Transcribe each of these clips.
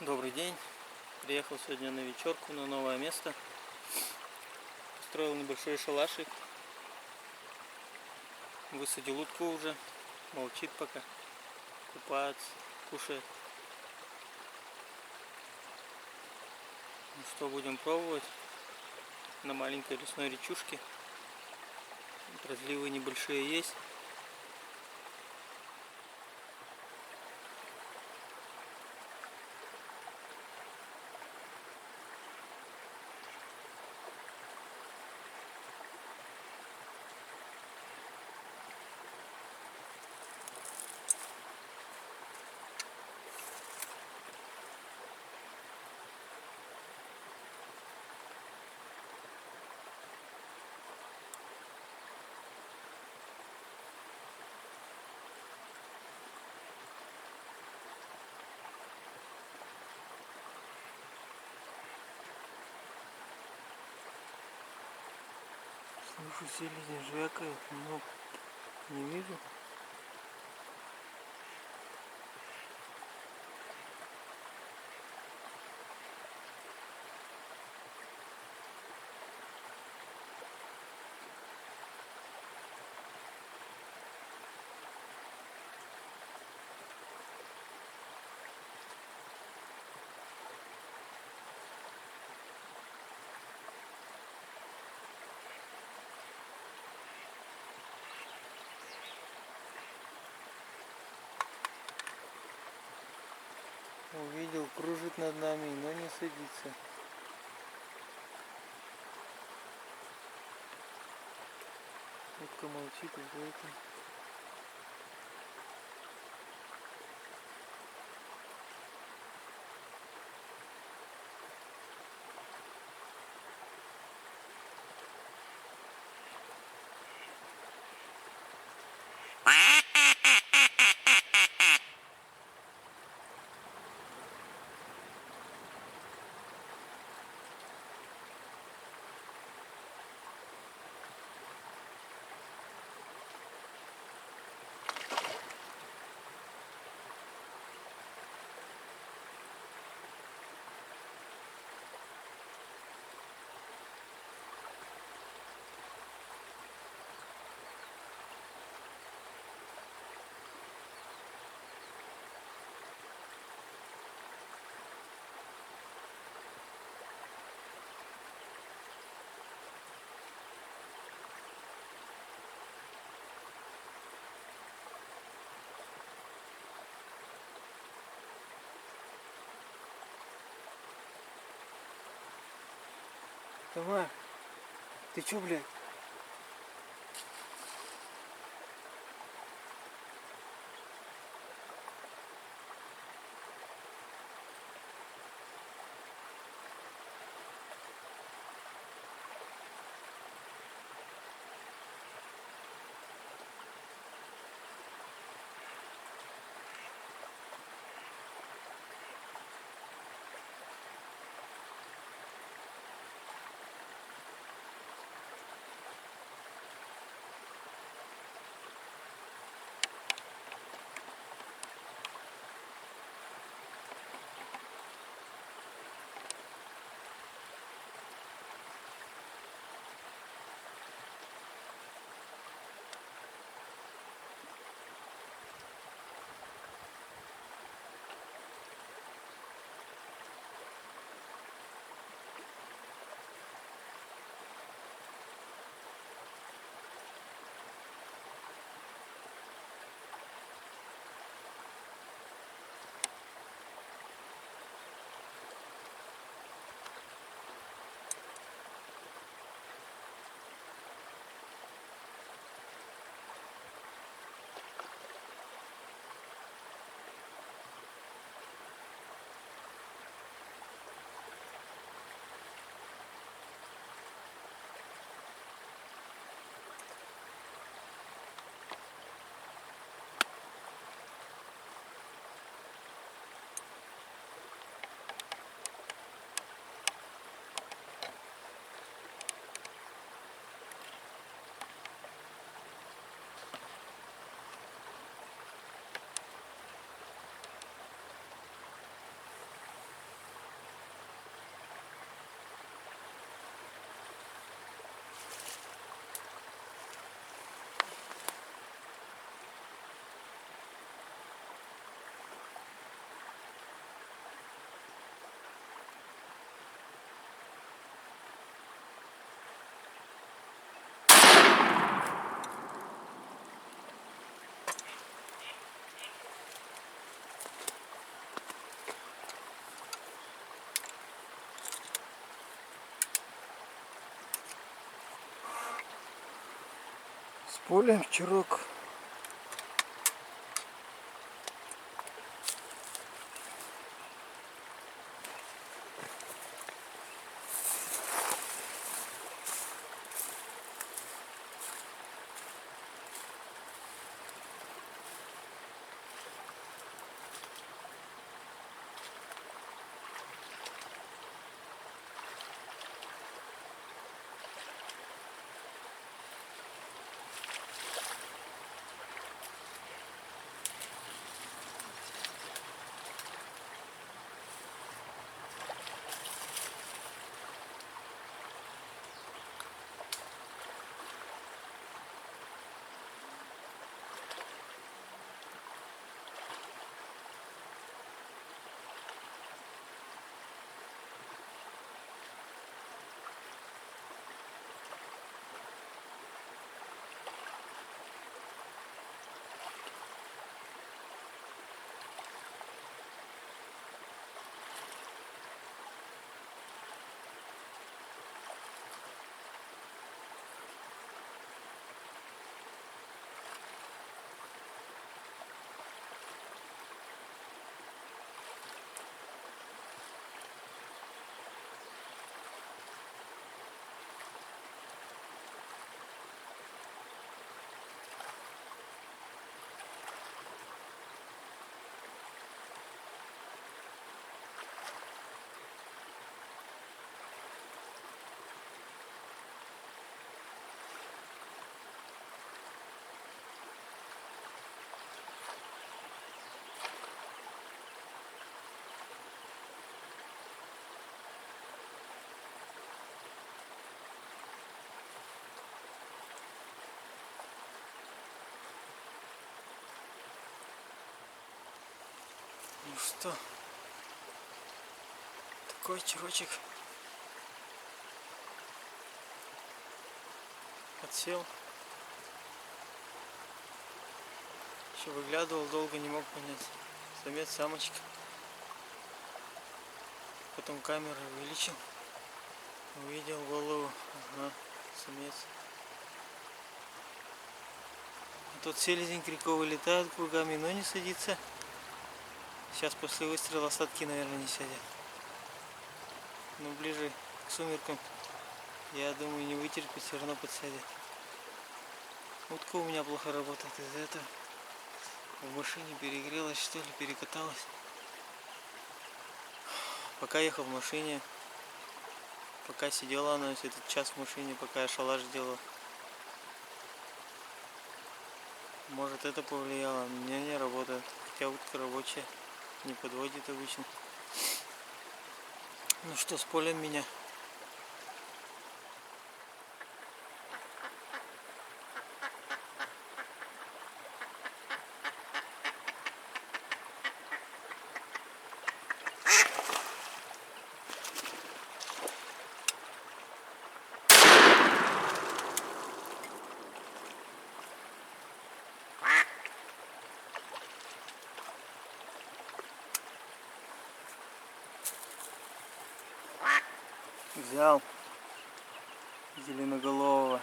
Добрый день. Приехал сегодня на вечерку на новое место. Построил небольшой шалашик. Высадил утку уже. Молчит пока. Купается, кушает. Ну что, будем пробовать. На маленькой лесной речушке. Разливы небольшие есть. Слышу, селезень жвякает, но не вижу. Увидел, кружит над нами, но не садится. Утка молчит, уже это. Тамар, ты чё, блядь? полем вчерок. Ну что, такой черочек подсел. Еще выглядывал, долго не мог понять, самец, самочка. Потом камеру увеличил, увидел голову, ага, самец. А тут селезень криковый летает кругами, но не садится. Сейчас после выстрела остатки, наверное, не сядет. Но ближе к сумеркам, я думаю, не вытерпит, все равно подсядет. Утка у меня плохо работает из-за этого. В машине перегрелась, что ли, перекаталась. Пока ехал в машине, пока сидела она весь этот час в машине, пока я шалаш делал. Может, это повлияло, у меня не работает. Хотя утка рабочая, не подводит обычно. Ну что, с полем меня. Взял зеленоголового.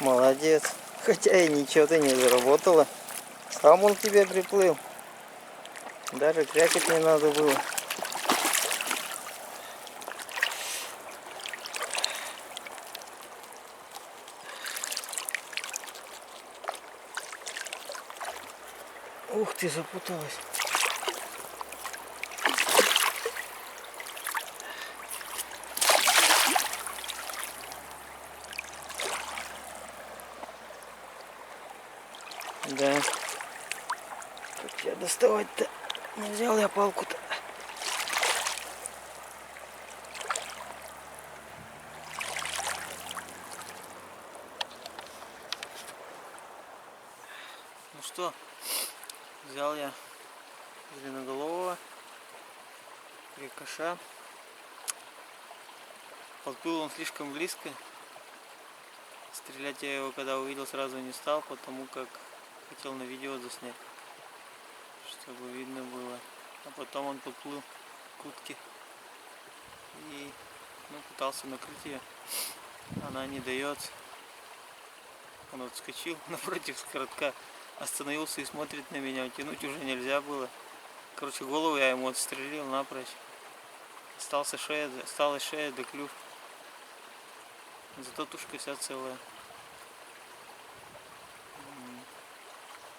Молодец. Хотя и ничего ты не заработала. Сам он к тебе приплыл. Даже крякать не надо было. Ух ты, запуталась. Да. Как тебя доставать-то? Не взял я палку-то. Ну что, взял я зеленоголового крикоша. Подплыл он слишком близко. Стрелять я его, когда увидел, сразу не стал, потому как хотел на видео заснять, чтобы видно было. А потом он подплыл к утке и пытался накрыть ее. Она не дает. Он отскочил напротив скоротка, остановился и смотрит на меня. Утянуть уже нельзя было. Короче, голову я ему отстрелил напрочь. Осталась шея да клюв. Зато тушка вся целая.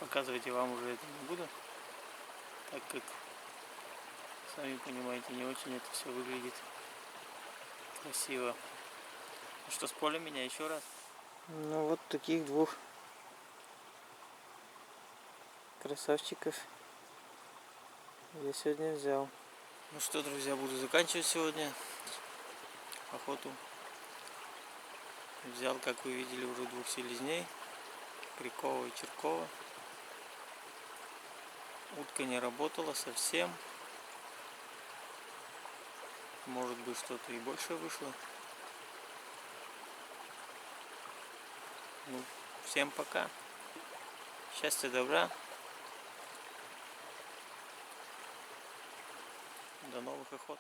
Показывать я вам уже это не буду, так как, сами понимаете, не очень это все выглядит красиво. Ну что, с поля меня еще раз. Ну вот таких двух красавчиков я сегодня взял. Ну что, друзья, буду заканчивать сегодня охоту. Взял, как вы видели, уже двух селезней, Крикова и Черкова. Утка не работала совсем. Может быть, что-то и больше вышло. Ну, всем пока. Счастья, добра. До новых охот.